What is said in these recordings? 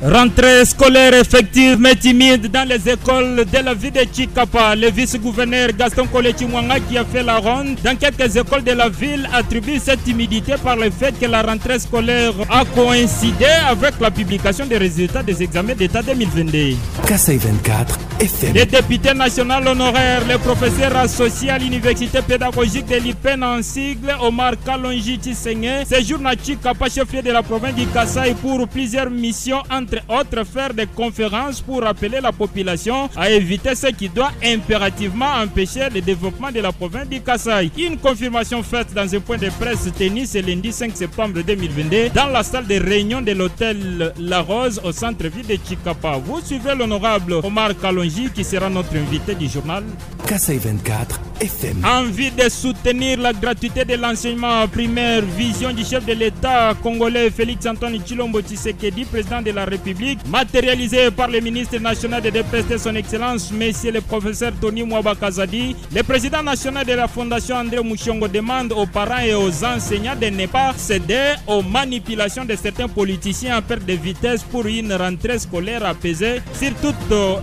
Rentrée scolaire effective mais timide dans les écoles de la ville de Chikapa. Le vice-gouverneur Gaston Kolechi Mwanga, qui a fait la ronde dans quelques écoles de la ville, attribue cette timidité par le fait que la rentrée scolaire a coïncidé avec la publication des résultats des examens d'État 2022. Kasaï 24 FM. Le député national honoraire, le professeur associé à l'université pédagogique de l'IPEN en sigle, Omar Kalonji Tshisekedi, séjourne à Chikapa, chef-lieu de la province du Kasaï, pour plusieurs missions, entre autres faire des conférences pour appeler la population à éviter ce qui doit impérativement empêcher le développement de la province du Kasaï. Une confirmation faite dans un point de presse tenu ce lundi 5 septembre 2022 dans la salle de réunion de l'hôtel La Rose au centre-ville de Chikapa. Vous suivez l'honorable Omar Kalonji qui sera notre invité du journal Kasaï 24 FM. Envie de soutenir la gratuité de l'enseignement primaire, vision du chef de l'État congolais Félix Antoine Tshilombo Tshisekedi, président de la République, matérialisé par le ministre national de DPST, son excellence, monsieur le professeur Tony Mwaba Kazadi. Le président national de la fondation André Mouchongo demande aux parents et aux enseignants de ne pas céder aux manipulations de certains politiciens en perte de vitesse pour une rentrée scolaire apaisée sur toute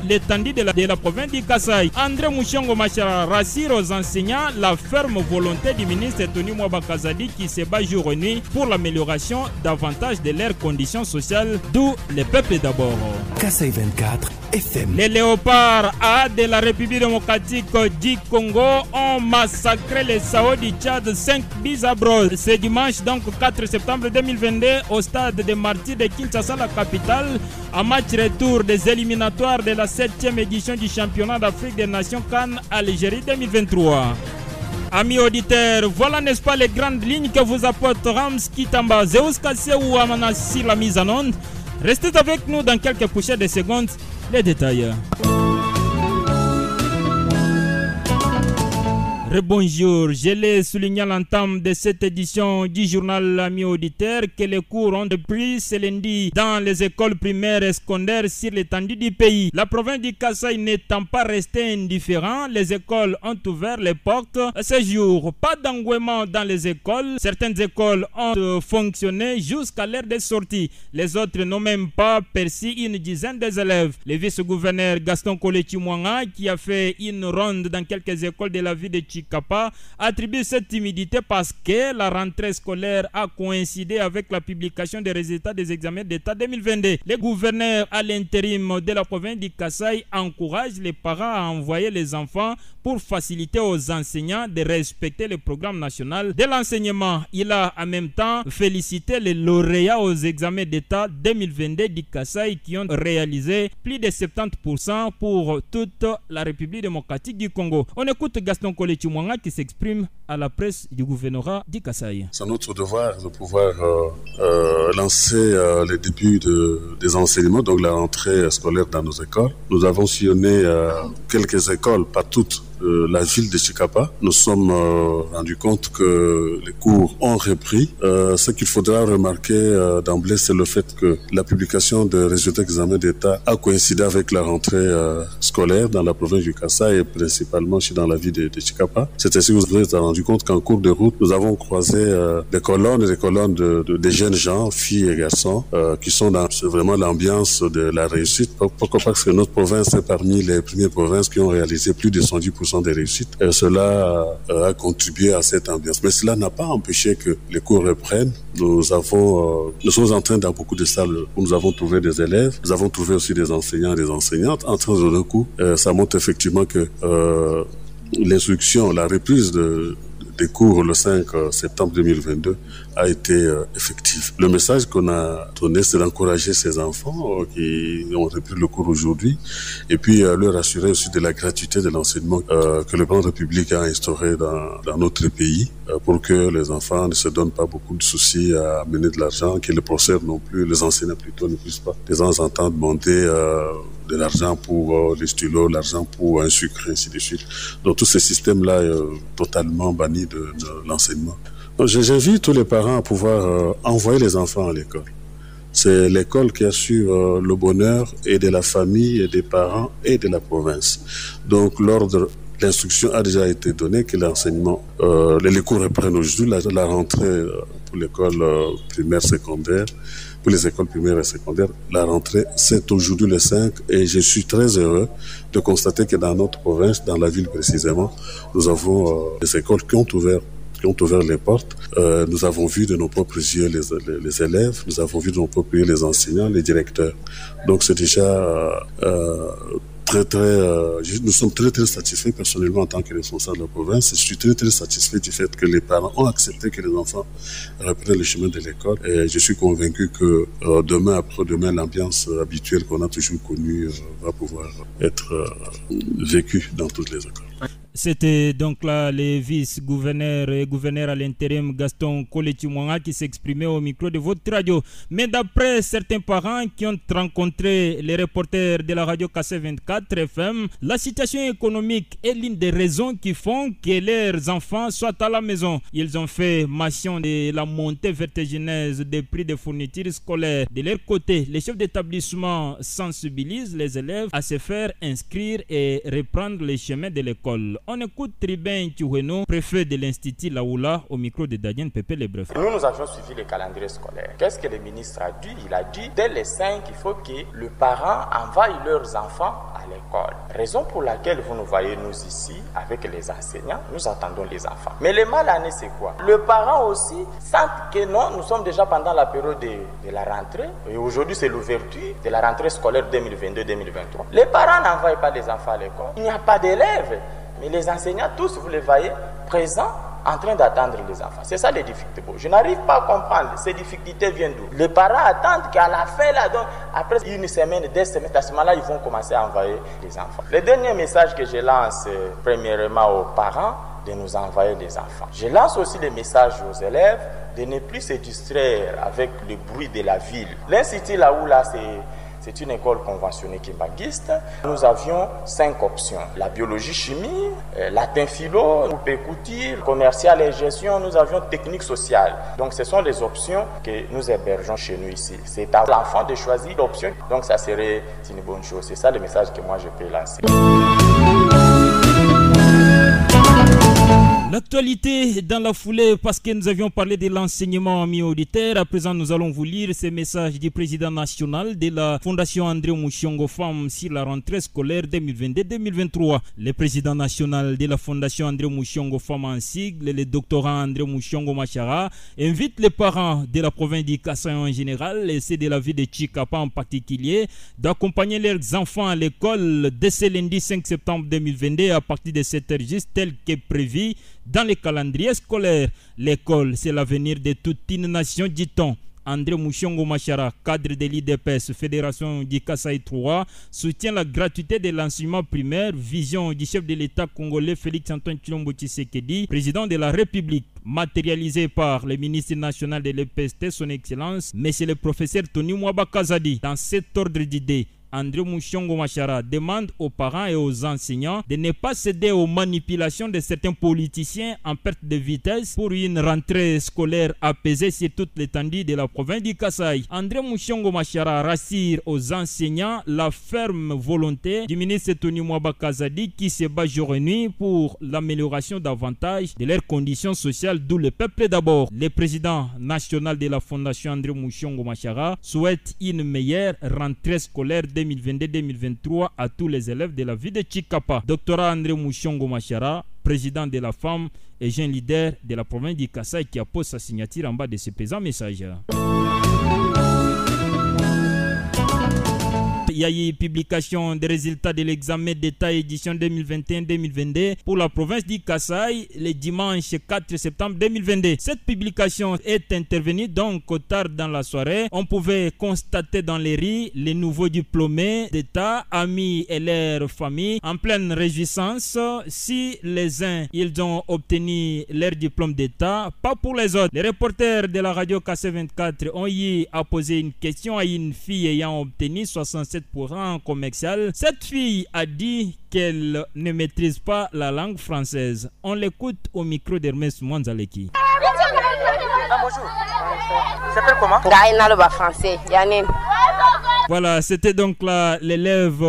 l'étendue de la province du Kasaï. André Mouchongo Machara rassure aux enseignants la ferme volonté du ministre Tony Mwaba Kazadi qui se bat jour et nuit pour l'amélioration davantage de leurs conditions sociales, d'où le peuple d'abord. Kasaï 24 FM. Les léopards A de la République démocratique du Congo ont massacré les Sao du Tchad 5 buts à bros. Ce dimanche, donc 4 septembre 2022, au stade des Martyrs de Kinshasa, la capitale, en match retour des éliminatoires de la 7e édition du championnat d'Afrique des Nations CAN Algérie 2023. Amis auditeurs, voilà n'est-ce pas les grandes lignes que vous apporte Rams Kitamba, Zeus Kassé ou Amana sur la mise en onde. Restez avec nous dans quelques poussières de secondes, les détails. Rebonjour, je l'ai souligné à l'entame de cette édition du journal Amis auditeurs que les cours ont depuis ce lundi dans les écoles primaires et secondaires sur l'étendue du pays. La province du Kasaï n'étant pas restée indifférente, les écoles ont ouvert les portes ce jour. Pas d'engouement dans les écoles, certaines écoles ont fonctionné jusqu'à l'heure des sorties. Les autres n'ont même pas perçu une dizaine d'élèves. Le vice-gouverneur Gaston Kolechi Mwanga, qui a fait une ronde dans quelques écoles de la ville de Chikapa, attribue cette timidité parce que la rentrée scolaire a coïncidé avec la publication des résultats des examens d'État 2022. Le gouverneur à l'intérim de la province du Kasaï encourage les parents à envoyer les enfants pour faciliter aux enseignants de respecter le programme national de l'enseignement. Il a en même temps félicité les lauréats aux examens d'État 2022 du Kasaï qui ont réalisé plus de 70% pour toute la République démocratique du Congo. On écoute Gaston Kolechi Mwanga qui s'exprime à la presse du gouvernorat du Kasaï. C'est notre devoir de pouvoir lancer les débuts des enseignements, donc la rentrée scolaire dans nos écoles. Nous avons sillonné quelques écoles, pas toutes, la ville de Chikapa. Nous sommes rendus compte que les cours ont repris. Ce qu'il faudra remarquer d'emblée, c'est le fait que la publication des résultats d'examen d'État a coïncidé avec la rentrée scolaire dans la province du Kasaï et principalement dans la ville de Chikapa. C'est ainsi que vous vous êtes rendu compte qu'en cours de route, nous avons croisé des colonnes et des colonnes de jeunes gens, filles et garçons, qui sont dans vraiment l'ambiance de la réussite. Pourquoi? Parce que notre province est parmi les premières provinces qui ont réalisé plus de 110% des réussites. Et cela a contribué à cette ambiance. Mais cela n'a pas empêché que les cours reprennent. Nous sommes en train dans beaucoup de salles où nous avons trouvé des élèves. Nous avons trouvé aussi des enseignants et des enseignantes en train de donner cours. Ça montre effectivement que l'instruction, la reprise des cours le 5 septembre 2022 a été effective. Le message qu'on a donné, c'est d'encourager ces enfants qui ont repris le cours aujourd'hui et puis leur assurer aussi de la gratuité de l'enseignement que le plan République a instauré dans notre pays pour que les enfants ne se donnent pas beaucoup de soucis à amener de l'argent, que les professeurs non plus, les enseignants plutôt ne puissent pas de temps en temps demander de l'argent pour les stylos, l'argent pour un sucre, ainsi de suite. Donc tout ce système-là est totalement banni de l'enseignement. Donc j'invite tous les parents à pouvoir envoyer les enfants à l'école. C'est l'école qui assure le bonheur et de la famille et des parents et de la province. Donc l'ordre l'instruction a déjà été donnée que l'enseignement, les cours reprennent aujourd'hui, la rentrée pour l'école primaire, secondaire, pour les écoles primaires et secondaires, la rentrée, c'est aujourd'hui le 5 et je suis très heureux de constater que dans notre province, dans la ville précisément, nous avons des écoles qui ont ouvert les portes. Nous avons vu de nos propres yeux les élèves, nous avons vu de nos propres yeux les enseignants, les directeurs. Donc c'est déjà nous sommes très satisfaits personnellement en tant que responsable de la province. Je suis très satisfait du fait que les parents ont accepté que les enfants reprennent le chemin de l'école. Et je suis convaincu que demain, après-demain, l'ambiance habituelle qu'on a toujours connue va pouvoir être vécue dans toutes les écoles. C'était donc là les vice-gouverneurs et gouverneurs à l'intérim Gaston Koletimwanga qui s'exprimait au micro de votre radio. Mais d'après certains parents qui ont rencontré les reporters de la radio KC24 FM, la situation économique est l'une des raisons qui font que leurs enfants soient à la maison. Ils ont fait mention de la montée vertigineuse des prix des fournitures scolaires. De leur côté, les chefs d'établissement sensibilisent les élèves à se faire inscrire et reprendre les chemins de l'école. On écoute Tribin Tchoueno, préfet de l'Institut Laoula, au micro de Dadian Pepe Lebref. Nous avions suivi le calendrier scolaire. Qu'est-ce que le ministre a dit? Il a dit, dès les 5, il faut que les parents envoient leurs enfants à l'école. Raison pour laquelle vous nous voyez, nous ici, avec les enseignants, nous attendons les enfants. Mais le mal année, c'est quoi? Le parent aussi sent que non, nous sommes déjà pendant la période de la rentrée. Et aujourd'hui, c'est l'ouverture de la rentrée scolaire 2022-2023. Les parents n'envoient pas les enfants à l'école. Il n'y a pas d'élèves. Mais les enseignants, tous, vous les voyez présents en train d'attendre les enfants. C'est ça les difficultés. Je n'arrive pas à comprendre. Ces difficultés viennent d'où? Les parents attendent qu'à la fin, là, donc, après une semaine, 2 semaines, à ce moment-là, ils vont commencer à envoyer les enfants. Le dernier message que je lance, premièrement aux parents, de nous envoyer des enfants. Je lance aussi le message aux élèves de ne plus se distraire avec le bruit de la ville. L'Institut Laoula, c'est une école conventionnée kimbanguiste. Nous avions 5 options. La biologie-chimie, latin philo, couture, commercial et gestion. Nous avions technique sociale. Donc ce sont les options que nous hébergeons chez nous ici. C'est à l'enfant de choisir l'option. Donc ça serait une bonne chose. C'est ça le message que moi je peux lancer. L'actualité dans la foulée, parce que nous avions parlé de l'enseignement mi-auditaire. À présent, nous allons vous lire ces messages du président national de la Fondation André Mouchongo Femmes sur la rentrée scolaire 2022-2023. Le président national de la Fondation André Mouchongo Femmes en sigle, le doctorant André Mouchongo Machara, invite les parents de la province du Kasaï en général et ceux de la ville de Chikapa en particulier d'accompagner leurs enfants à l'école dès ce lundi 5 septembre 2022 à partir de 7h juste tel que prévu dans les calendriers scolaires. L'école, c'est l'avenir de toute une nation, dit-on. André Mouchongo Machara, cadre de l'IDPS, Fédération du Kasaï 3, soutient la gratuité de l'enseignement primaire, vision du chef de l'État congolais Félix-Antoine Tshilombo Tshisekedi, président de la République, matérialisée par le ministre national de l'EPST, son Excellence, M. le professeur Tony Mwaba Kazadi. Dans cet ordre d'idées, André Mouchongo Machara demande aux parents et aux enseignants de ne pas céder aux manipulations de certains politiciens en perte de vitesse pour une rentrée scolaire apaisée sur toute l'étendue de la province du Kasaï. André Mouchongo Machara rassure aux enseignants la ferme volonté du ministre Tony Mwaba Kazadi qui se bat jour et nuit pour l'amélioration davantage de leurs conditions sociales, d'où le peuple d'abord. Le président national de la Fondation André Mouchongo Machara souhaite une meilleure rentrée scolaire 2022-2023 à tous les élèves de la ville de Chikapa. Doctorat André Mouchongo Machara, président de la femme et jeune leader de la province du Kasaï, qui appose sa signature en bas de ce présent message. Il y a eu publication des résultats de l'examen d'État édition 2021-2022 pour la province du Kasaï le dimanche 4 septembre 2022. Cette publication est intervenue donc tard dans la soirée. On pouvait constater dans les rues les nouveaux diplômés d'État, amis et leurs familles en pleine réjouissance. Si les uns ils ont obtenu leur diplôme d'État, pas pour les autres. Les reporters de la radio KC24 ont eu à poser une question à une fille ayant obtenu 67% en commercial. Cette fille a dit qu'elle ne maîtrise pas la langue française. On l'écoute au micro d'Hermès Mwanzaleki. Bonjour. Ça s'appelle comment? Gaïna le français. Yanine. Voilà, c'était donc là l'élève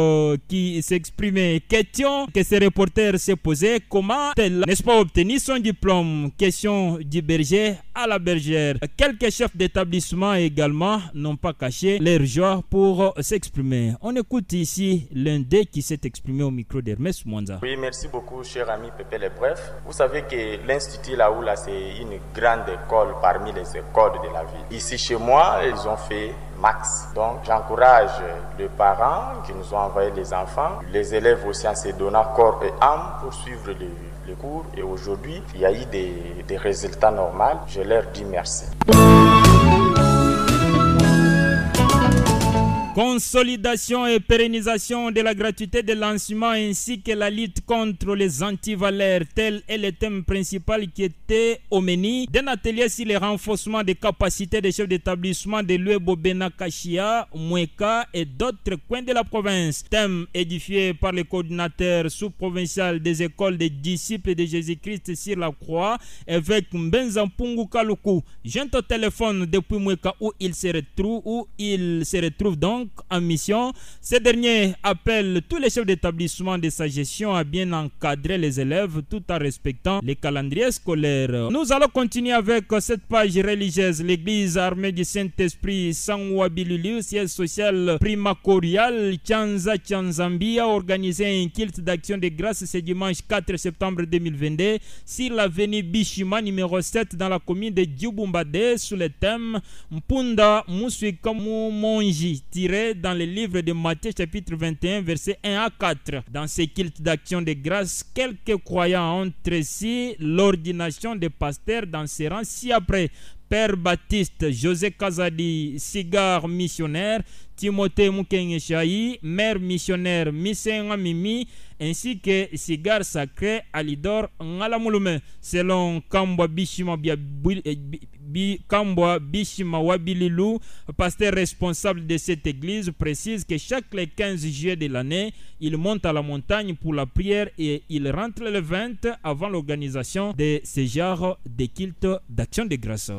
qui s'exprimait. Question que ce reporter s'est posée, comment n'est-ce pas obtenir son diplôme? Question du berger à la bergère. Quelques chefs d'établissement également n'ont pas caché leur joie pour s'exprimer. On écoute ici l'un d'eux qui s'est exprimé au micro d'Hermès Mwanza. Oui, merci beaucoup, cher ami Pépé Le Bref. Vous savez que l'Institut Laoula, c'est une grande école parmi les écoles de la ville. Ici, chez moi, ils ont fait max. Donc, j'encourage les parents qui nous ont envoyé les enfants, les élèves aussi en se donnant corps et âme pour suivre les cours. Et aujourd'hui, il y a eu des résultats normaux. Je leur dis merci. Consolidation et pérennisation de la gratuité de l'enseignement ainsi que la lutte contre les antivalaires, tel est le thème principal qui était au menu d'un atelier sur le renforcement des capacités des chefs d'établissement de l'Uebo Bena Kachia, Moueka et d'autres coins de la province. Thème édifié par le coordinateur sous-provincial des écoles des disciples de Jésus-Christ sur la croix, évêque Mbenza Mpungu Kaluku. J'ai au téléphone depuis Moueka où il se retrouve donc en mission. Ce dernier appelle tous les chefs d'établissement de sa gestion à bien encadrer les élèves tout en respectant les calendriers scolaires. Nous allons continuer avec cette page religieuse. L'église armée du Saint-Esprit Sangwabilulu, siège social primacorial Tchanzambie a organisé un culte d'action de grâce ce dimanche 4 septembre 2022 sur l'avenue Bishima numéro 7 dans la commune de Djubumbade sous le thème Mpunda Muswika Monji, tiré dans le livre de Matthieu chapitre 21 versets 1 à 4. Dans ce culte d'action de grâce, quelques croyants ont reçu l'ordination de pasteur dans ses rangs ci-après: Père Baptiste José Kazadi, cigare missionnaire, Timothée Mukengeshaï, mère missionnaire Misenga Mimi, ainsi que cigare sacré Alidor Ngalamulume. Selon Kambwa Bishima Wabililou, pasteur responsable de cette église, précise que chaque 15 juillet de l'année, il monte à la montagne pour la prière et il rentre le 20 avant l'organisation de ce genre de culte d'action de grâce.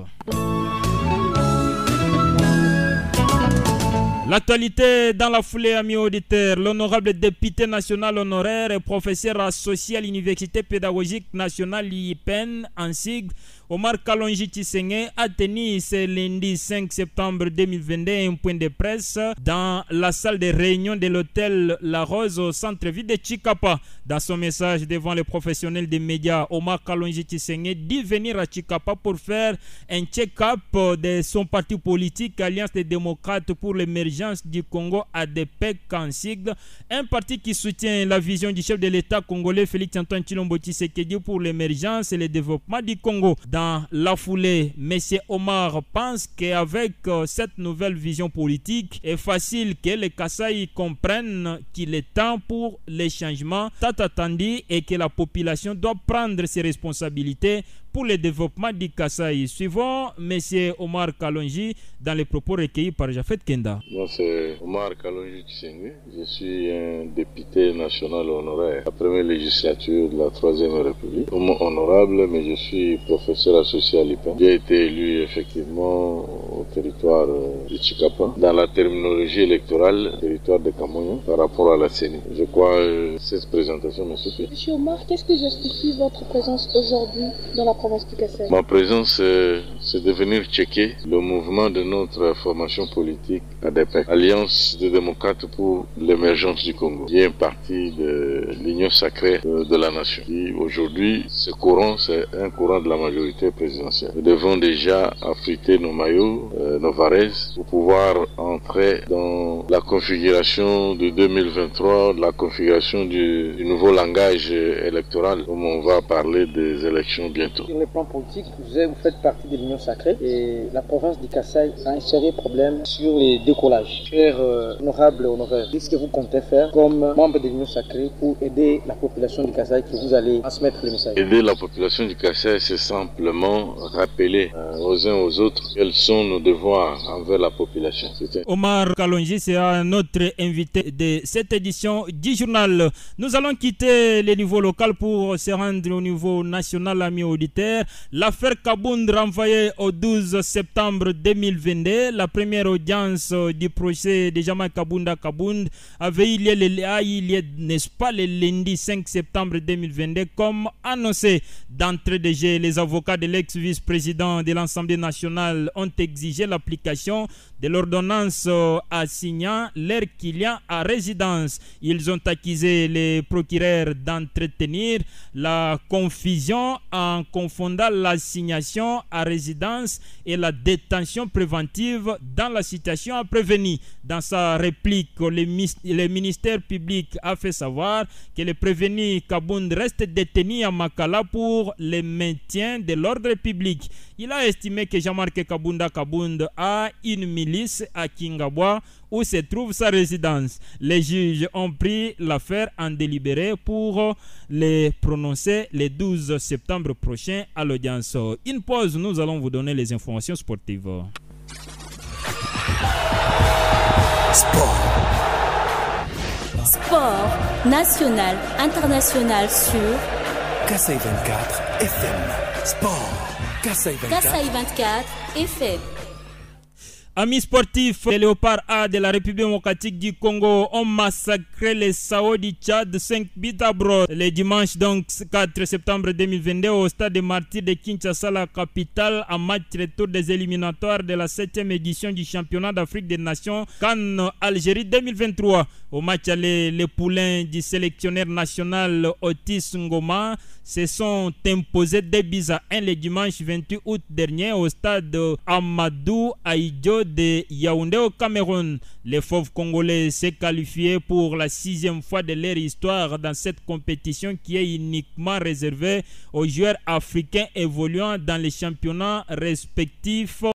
L'actualité dans la foulée, amis auditeurs, l'honorable député national honoraire et professeur associé à l'Université pédagogique nationale IPN en sigle, Omar Kalonji Tshisekedi a tenu ce lundi 5 septembre 2022 un point de presse dans la salle de réunion de l'hôtel La Rose au centre-ville de Chikapa. Dans son message devant les professionnels des médias, Omar Kalonji Tshisekedi dit venir à Chikapa pour faire un check-up de son parti politique Alliance des démocrates pour l'émergence du Congo, ADPEC en sigle, un parti qui soutient la vision du chef de l'État congolais Félix Antoine Tshilombo Tshisekedi pour l'émergence et le développement du Congo. Dans la foulée, M. Omar pense qu'avec cette nouvelle vision politique, il est facile que les Kasaï comprennent qu'il est temps pour les changements tant attendus et que la population doit prendre ses responsabilités pour le développement du Kasaï. Suivons M. Omar Kalonji dans les propos recueillis par Jafet Kenda. Moi, c'est Omar Kalonji Tshisekedi. Je suis un député national honoraire, la première législature de la 3e République. Honorable, mais je suis professeur associé à l'IPN. J'ai été élu effectivement au territoire de Chikapa, dans la terminologie électorale, territoire de Kamoyo, par rapport à la CENI. Je crois que cette présentation me suffit. Monsieur Omar, qu'est-ce que justifie votre présence aujourd'hui dans la province du Kasaï? Ma présence, c'est de venir checker le mouvement de notre formation politique ADPEC, Alliance des démocrates pour l'émergence du Congo, qui est un parti de l'Union sacrée de la nation. Et aujourd'hui, ce courant, c'est un courant de la majorité présidentielle. Nous devons déjà affûter nos maillots, nos varaises, pour pouvoir entrer dans la configuration de 2023, la configuration du nouveau langage électoral, comme on va parler des élections bientôt. Sur le plan politique, vous faites partie de l'Union sacrée et la province du Kasaï a un sérieux problème sur les décollages. Cher honorable honoraire, qu'est-ce que vous comptez faire comme membre de l'Union sacrée pour aider la population du Kasaï, que vous allez transmettre le message? Aider la population du Kasaï, c'est simplement rappeler aux uns aux autres quels sont nos devoirs envers la population. Omar Kalonji sera notre invité de cette édition du journal. Nous allons quitter le niveau local pour se rendre au niveau national, amis auditeurs. L'affaire Kabound renvoyée au 12 septembre 2022. La première audience du procès de Jean-Marc Kabunda Kabound avait eu lieu, n'est-ce pas, le lundi 5 septembre 2022, comme annoncé. D'entrée de jeu, les avocats de l'ex-vice-président de l'Assemblée nationale ont exigé l'application de l'ordonnance assignant leur client à résidence. Ils ont accusé les procureurs d'entretenir la confusion en confondant l'assignation à résidence et la détention préventive dans la situation à prévenir. Dans sa réplique, le ministère public a fait savoir que le prévenu Kabound reste détenu à Makala pour le maintien de l'ordre public. Il a estimé que Jean-Marc Kabunda Kabound a une milice à Kingabwa où se trouve sa résidence. Les juges ont pris l'affaire en délibéré pour les prononcer le 12 septembre prochain à l'audience. Une pause, nous allons vous donner les informations sportives. Sport national, international sur Kassai 24 FM. Sport. Kassai 24 FM. Amis sportifs, les Léopards A de la République démocratique du Congo ont massacré les Sao du Tchad 5 buts à bras. Le dimanche donc 4 septembre 2022 au stade des Martyrs de Kinshasa, la capitale, en match retour des éliminatoires de la 7e édition du championnat d'Afrique des Nations CAN Algérie 2023. Au match aller, les poulains du sélectionneur national Otis Ngoma se sont imposés 2-1 le dimanche 28 août dernier au stade Amadou Ahidjo de Yaoundé au Cameroun. Les fauves congolais s'est qualifiés pour la 6e fois de leur histoire dans cette compétition qui est uniquement réservée aux joueurs africains évoluant dans les championnats respectifs